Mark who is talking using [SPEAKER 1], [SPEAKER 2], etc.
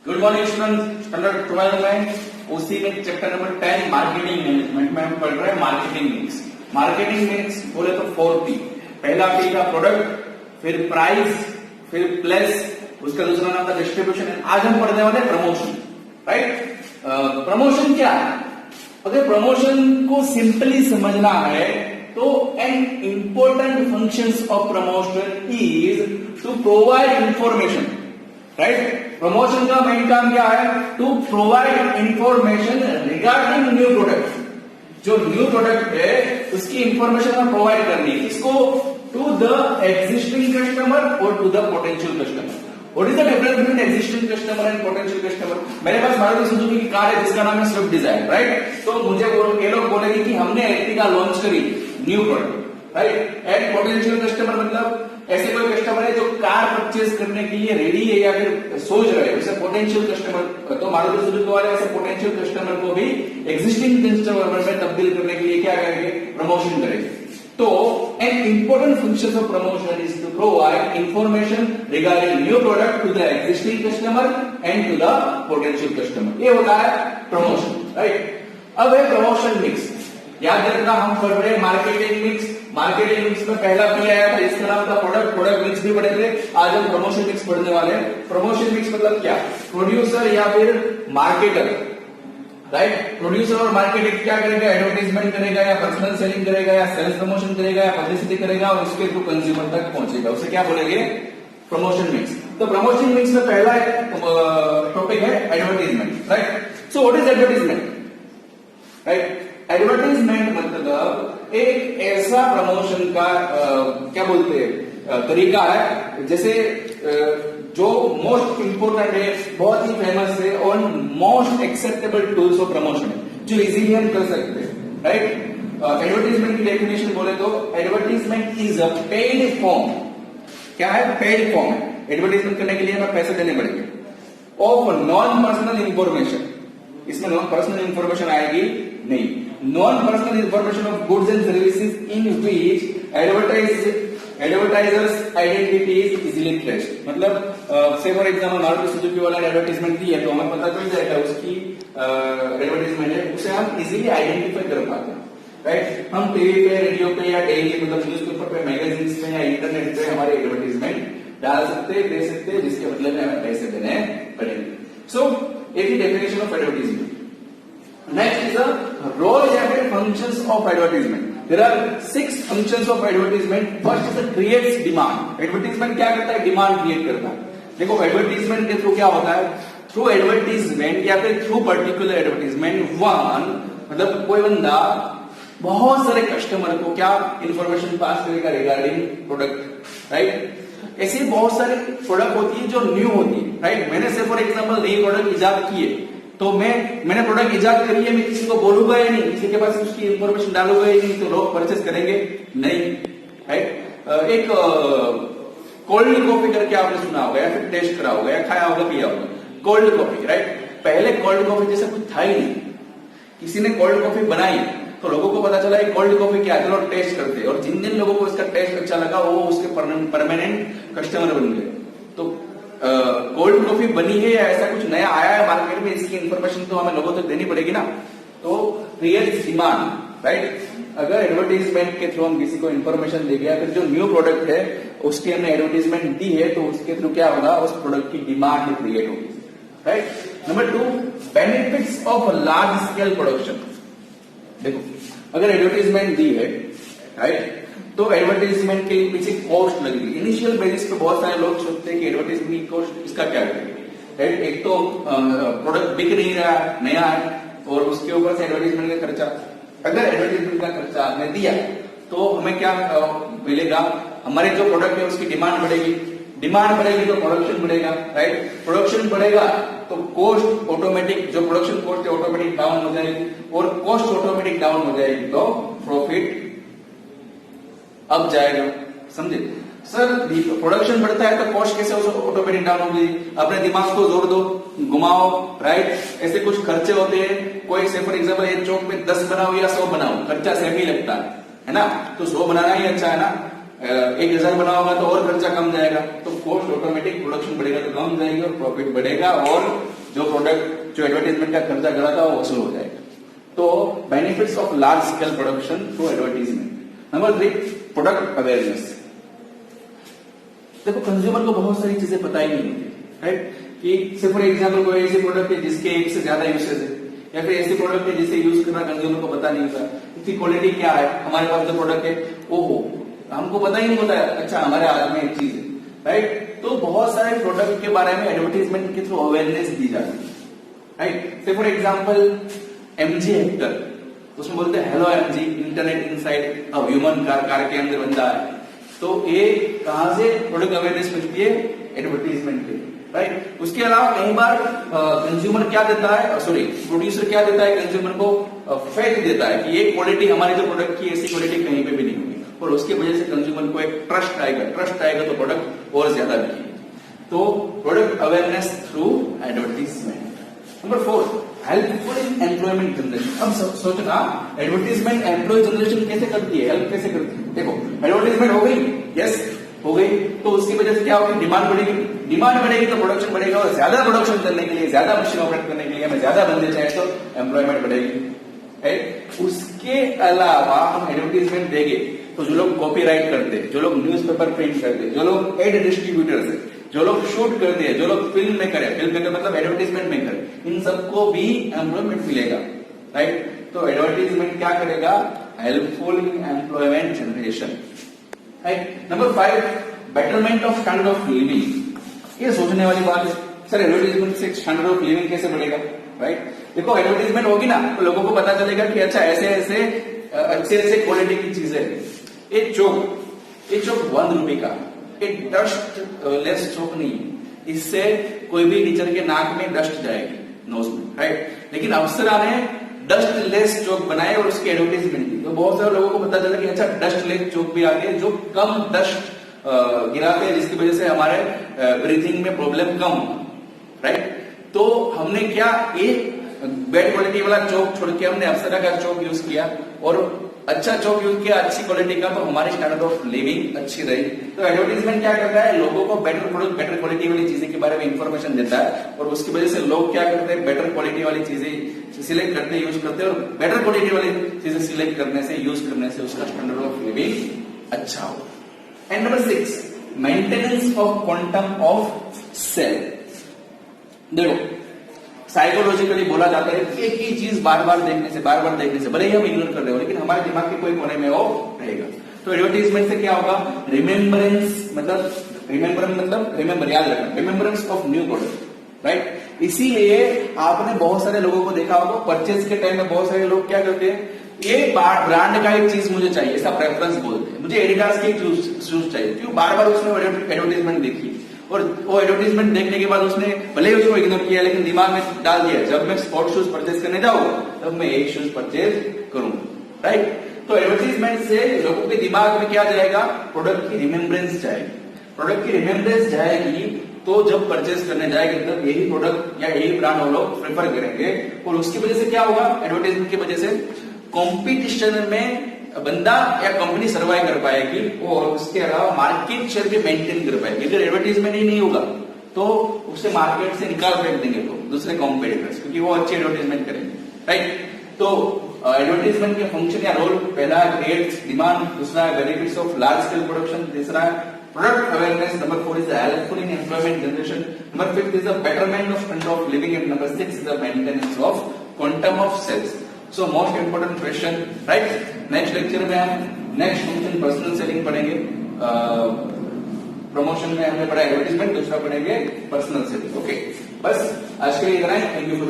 [SPEAKER 1] Good morning student, standard 12 में उसी में चैप्टर नंबर 10 मार्केटिंग मैनेजमेंट में हम पढ़ रहे हैं मार्केटिंग मिक्स। मार्केटिंग मिक्स बोले तो 4P। पहला P का प्रोडक्ट, फिर प्राइस, फिर प्लेस, उसका दूसरा नाम था डिस्ट्रीब्यूशन। आज हम पढ़ने वाले प्रमोशन। राइट, प्रमोशन क्या है? अगर प्रमोशन को सिंपली समझना है तो an important functions of promotion is to provide information. Right, promotion का मेन काम क्या है? To provide information regarding new product. जो न्यू प्रोडक्ट है उसकी इंफॉर्मेशन हमें प्रोवाइड करनी है। इसको टू द एग्जिस्टिंग कस्टमर और to the potential customer. What is the difference between existing customer and potential customer? मेरे पास मारुति सुजुकी की कार है जिसका नाम है स्विफ्ट डिजायर। राइट, तो मुझे ये लोग बोलेंगे कि हमने एर्टिगा लॉन्च करी, new product. Right, and potential customer मतलब ऐसे कोई कस्टमर है जो कार परचेज करने के लिए रेडी है या फिर सोच रहे हैं, उसे पोटेंशियल कस्टमर। तो मारुति सुजुकी वाले ऐसे पोटेंशियल कस्टमर को भी एग्जिस्टिंग कस्टमर में तब्दील करने के लिए क्या करेंगे? प्रमोशन करेंगे। तो an important function of promotion is to provide information regarding new product to the existing customer and to the potential customer. ये होता है प्रमोशन। राइट, अब है प्रमोशन मिक्स। याद रखना, हम पढ़ रहे हैं मार्केटिंग मिक्स। मार्केटिंग मिक्स में पहला P आया था, इसका नाम था प्रोडक्ट। प्रोडक्ट मिक्स भी पढ़े थे। आज हम प्रमोशन मिक्स पढ़ने वाले हैं। प्रमोशन मिक्स मतलब क्या? प्रोड्यूसर या फिर मार्केटर। राइट, प्रोड्यूसर और मार्केटर क्या करेगा? एडवर्टाइजमेंट करेगा या पर्सनल सेलिंग करेगा या सेल्स प्रमोशन करेगा या पब्लिसिटी करेगा और उसके थ्रू कंज्यूमर तक पहुंचेगा। उसे क्या बोलेंगे? Promotion mix. तो प्रमोशन मिक्स में पहला टॉपिक है advertisement. Right, so what is advertisement? Right, advertisement मतलब एक ऐसा प्रमोशन का क्या बोलते हैं तरीका है, जैसे जो मोस्ट इंपोर्टेंट है, बहुत ही फेमस है और most acceptable tools of promotion है, जो इजीली हम कर सकते हैं। राइट, एडवर्टाइजमेंट की डेफिनेशन बोले तो advertisement is a paid form. क्या है? पेड फॉर्म है। एडवर्टाइजमेंट करने के लिए हमें पैसे देने पड़ेंगे। Of non personal information. इसमें नॉन पर्सनल इंफॉर्मेशन आएगी नहीं। Non personal information of goods and services in which advertisers identity is easily traced. मतलब से फॉर एग्जाम्पल मारुति सुजुकी वाला ने एडवर्टाइजमेंट दी है तो हमें पता चल जाएगा उसकी एडवर्टाइजमेंट है, उसे हम इजीली आइडेंटिफाई कर पाते हैं। राइट, हम टीवी पे, रेडियो पे या डेली मतलब न्यूज़पेपर पे, मैगजीन्स पे या इंटरनेट पे हमारे एडवर्टाइजमेंट डाल सकते, दे सकते, जिसके बदले में हमें पैसे देने पड़ेंगे। सो एक ही definition of advertisement. Next is a role या फिर functions of advertisement. There are 6 functions of advertisement. First is creates demand. Advertisement क्या करता है? डिमांड क्रिएट करता है। देखो, एडवर्टाइजमेंट के थ्रू क्या होता है? थ्रू एडवर्टाइजमेंट या फिर थ्रू पर्टिकुलर एडवर्टाइजमेंट वन मतलब कोई बंदा बहुत सारे कस्टमर को क्या इंफॉर्मेशन पास करेगा रिगार्डिंग प्रोडक्ट। राइट, ऐसी बहुत सारी प्रोडक्ट होती है जो न्यू होती है। राइट, मैंने से फॉर एग्जांपल नई प्रोडक्ट इजाद की है तो मैंने प्रोडक्ट इजाद करी है, मैं किसी को बोलूंगा ही नहीं, किसी के पास उसकी इंफॉर्मेशन डालूंगा ही नहीं, तो लोग परचेस करेंगे नहीं। राइट, एक कोल्ड कॉफी करके आपने सुना होगा या फिर टेस्ट करा होगा या खाया होगा, पिया होगा, कोल्ड कॉफी। राइट, पहले कोल्ड कॉफी जैसा कुछ था ही नहीं। किसी ने कोल्ड कॉफी बनाई तो लोगों को पता चला कोल्ड कॉफी क्या है, चलो टेस्ट करते हैं, और जिन लोगों को इसका टेस्ट अच्छा लगा वो उसके परमानेंट कस्टमर बन गए। तो कोल्ड कॉफी बनी है या ऐसा कुछ नया आया है मार्केट में, इसकी इंफॉर्मेशन तो हमें लोगों तक देनी पड़ेगी ना। तो क्रिएट डिमांड। राइट, अगर एडवर्टाइजमेंट के थ्रू हम किसी को इंफॉर्मेशन दे गया, फिर जो न्यू प्रोडक्ट है उसकी हमने एडवर्टाइजमेंट दी है तो उसके थ्रू क्या होगा? उस प्रोडक्ट की डिमांड क्रिएट होगी। Right, number 2, benefits of large scale production. देखो, अगर एडवर्टाइजमेंट दी है, राइट, तो एडवर्टाइजमेंट के पीछे कॉस्ट लगेगी। इनिशियल बेसिस पे बहुत सारे लोग सोचते हैं कि एडवर्टाइजमेंट की कॉस्ट इसका क्या करेगी। राइट, एक तो प्रोडक्ट बिक नहीं रहा है, नया है, और उसके ऊपर से एडवर्टाइजमेंट का खर्चा। अगर एडवर्टाइजमेंट का खर्चा आपने दिया तो हमें क्या मिलेगा? हमारे जो प्रोडक्ट है उसकी डिमांड बढ़ेगी। डिमांड बढ़ेगी तो प्रोडक्शन बढ़ेगा। राइट, प्रोडक्शन बढ़ेगा तो कॉस्ट ऑटोमेटिक, जो प्रोडक्शन कॉस्ट है ऑटोमेटिक डाउन हो जाएगी, और कॉस्ट ऑटोमेटिक डाउन हो जाएगी तो प्रॉफिट अब जाएगा। समझे सर? प्रोडक्शन बढ़ता है तो कॉस्ट कैसे ऑटोमेटिक डाउन होगी? अपने दिमाग को जोड़ दो, घुमाओ। राइट, ऐसे कुछ खर्चे होते हैं। कोई से फॉर एग्जाम्पल एक चौक में 10 बनाओ या 100 बनाओ, खर्चा सेम ही लगता है ना? तो 100 बनाना ही अच्छा है ना। 1000 बनाओगा तो और खर्चा कम जाएगा, तो कॉस्ट ऑटोमेटिक, प्रोडक्शन बढ़ेगा तो कम जाएगी और प्रॉफिट बढ़ेगा और जो प्रोडक्ट जो एडवर्टाइजमेंट का खर्चा करा था वो वसूल हो जाएगा। तो benefits of large scale production through advertisement. Number 3, product awareness. देखो कंज्यूमर को बहुत सारी चीजें पता ही नहीं होती, राइट? कि से फॉर एग्जाम्पल कोई ऐसी प्रोडक्ट है जिसके एक से ज्यादा यूसेज है, या फिर ऐसी प्रोडक्ट है जिसे यूज करना कंज्यूमर को पता नहीं होता, इसकी क्वालिटी क्या है, हमारे पास जो प्रोडक्ट है वो हमको पता ही नहीं होता है, अच्छा हमारे हाथ में एक चीज है, राइट? तो बहुत सारे प्रोडक्ट के बारे में एडवर्टीजमेंट के थ्रू अवेयरनेस दी जाती है, राइट? से फॉर एग्जाम्पल एमजी हेक्टर, उसमें बोलते हैं hello MG, internet inside a human car के अंदर बंदा है। तो ये कहां से प्रोडक्ट अवेयरनेस मिलती है? एडवर्टीजमेंट के, राइट? उसके अलावा कई बार कंज्यूमर क्या देता है, सॉरी प्रोड्यूसर क्या देता है कंज्यूमर को, फेथ देता है कि ये क्वालिटी हमारे जो प्रोडक्ट की ऐसी क्वालिटी कहीं पे भी नहीं होगी, और उसकी वजह से कंज्यूमर को एक ट्रस्ट आएगा तो प्रोडक्ट और ज्यादा बिकेगा। तो product awareness through advertisement. Number 4, helpful in employment generation. अब सोचना एडवर्टीजमेंट एम्प्लॉय जनरेशन कैसे करती है, हेल्प कैसे करती है? देखो एडवर्टीजमेंट हो गई, यस हो गई, तो उसकी वजह से क्या होगी? डिमांड बढ़ेगी तो प्रोडक्शन बढ़ेगा, और ज्यादा प्रोडक्शन करने के लिए, ज्यादा मशीन ऑपरेट करने के लिए हमें ज्यादा बंदे चाहिए तो एम्प्लॉयमेंट बढ़ेगी, राइट? उसके अलावा हम एडवर्टीजमेंट देंगे तो जो लोग कॉपीराइट करते हैं, जो लोग न्यूज़पेपर प्रिंट करते हैं, जो लोग एड डिस्ट्रीब्यूटर्स है, जो लोग शूट करते हैं, जो लोग फिल्म मेकर है, फिल्म मेकर मतलब एडवर्टीजमेंट मेकर, इन सबको भी एम्प्लॉयमेंट मिलेगा, राइट? तो एडवर्टीजमेंट क्या करेगा? Helpful in employment generation, right? Number 5, betterment of standard of living. ये सोचने वाली बात है, सर एडवर्टीजमेंट से स्टैंडर्ड ऑफ लिविंग कैसे बढ़ेगा, राइट? देखो एडवर्टीजमेंट होगी ना तो लोगों को पता चलेगा कि अच्छा ऐसे अच्छे क्वालिटी की चीजें हैं। एक चौक 1 रुपए का, एक डस्ट लेस चौक नहीं, इससे कोई भी टीचर के नाक में डस्ट जाएगी, नोज में, राइट? लेकिन अप्सरा ने डस्ट लेस चौक बनाए और उसकी एडवर्टीजमेंट की, तो बहुत सारे लोगों को पता चला कि अच्छा डस्ट लेस चौक भी आ गए जो कम डस्ट गिराते हैं, जिसकी वजह से हमारे ब्रीथिंग में प्रॉब्लम कम, राइट? तो हमने क्या, एक बेड क्वालिटी वाला चौक छोड़ के हमने अप्सरा का चौक यूज किया, और अच्छा चौक यूज किया अच्छी क्वालिटी का, तो हमारी स्टैंडर्ड ऑफ लिविंग अच्छी रही। तो एडवर्टीजमेंट क्या करता है? लोगों को बेटर प्रोडक्ट, बेटर क्वालिटी वाली चीजें के बारे में इंफॉर्मेशन देता है, और उसकी वजह से लोग क्या करते हैं? बेटर क्वालिटी वाली चीजें सिलेक्ट करते हैं, यूज करते हैं, और बेटर क्वालिटी वाली चीजें सिलेक्ट करने से, यूज करने से उसका स्टैंडर्ड ऑफ लिविंग अच्छा हो। And number 6, maintenance of quantum of sale. देखो साइकोलॉजिकली बोला जाता है कि एक ही चीज बार बार देखने से भले ही हम इग्नोर कर रहे हो, लेकिन हमारे दिमाग के कोई कोने में वो रहेगा। तो एडवर्टीजमेंट से क्या होगा? रिमेम्बरेंस मतलब रिमेम्बर, याद रखना, remembrance of new product, right? इसीलिए आपने बहुत सारे लोगों को देखा होगा परचेज के टाइम में बहुत सारे लोग क्या करते हैं, ये ब्रांड का एक चीज मुझे चाहिए, ऐसा प्रेफरेंस बोलते हैं, मुझे एडिडास की शूज चाहिए, क्यों? बार बार उसने एडवर्टीजमेंट देखी, और वो एडवर्टीजमेंट देखने के बाद उसने भले ही उसको इग्नोर किया, लेकिन दिमाग में डाल दिया जब मैं स्पोर्ट शूज परचेज करने जाऊँ तब मैं एक शूज परचेज करूंगा, राइट? तो एडवर्टीजमेंट से लोगों के दिमाग में क्या जाएगा? प्रोडक्ट की रिमेम्बरेंस जाएगी, तो जब परचेज करने जाएंगे तब यही प्रोडक्ट या यही ब्रांड वो लोग प्रेफर करेंगे, और उसकी वजह से क्या होगा? एडवर्टीजमेंट की वजह से कंपटीशन में बंदा या कंपनी सर्वाइव कर पाएगी, और उसके अलावा मार्केट शेयर भी मेंटेन कर पाएगी। अगर एडवर्टीजमेंट ही नहीं होगा तो उसे मार्केट से निकाल फेंक देंगे लोग, दूसरे कॉम्पिटिटर्स, क्योंकि वो अच्छी एडवर्टीजमेंट करेंगे, राइट? तो एडवर्टीजमेंट के फंक्शन या रोल, पहला क्रिएट्स डिमांड, दूसरा benefits of large scale production, तीसरा product awareness, number 4 is helpful in employment generation, number 5 is the betterment of standard of living, and number 6 is the maintenance of quantum of sales. So most important question, right? Next lecture में हम next function personal selling पढ़ेंगे। Promotion में हमने पढ़ा advertisement, दूसरा पढ़ेंगे personal selling. Okay, बस आज के लिए इतना ही। Thank you for the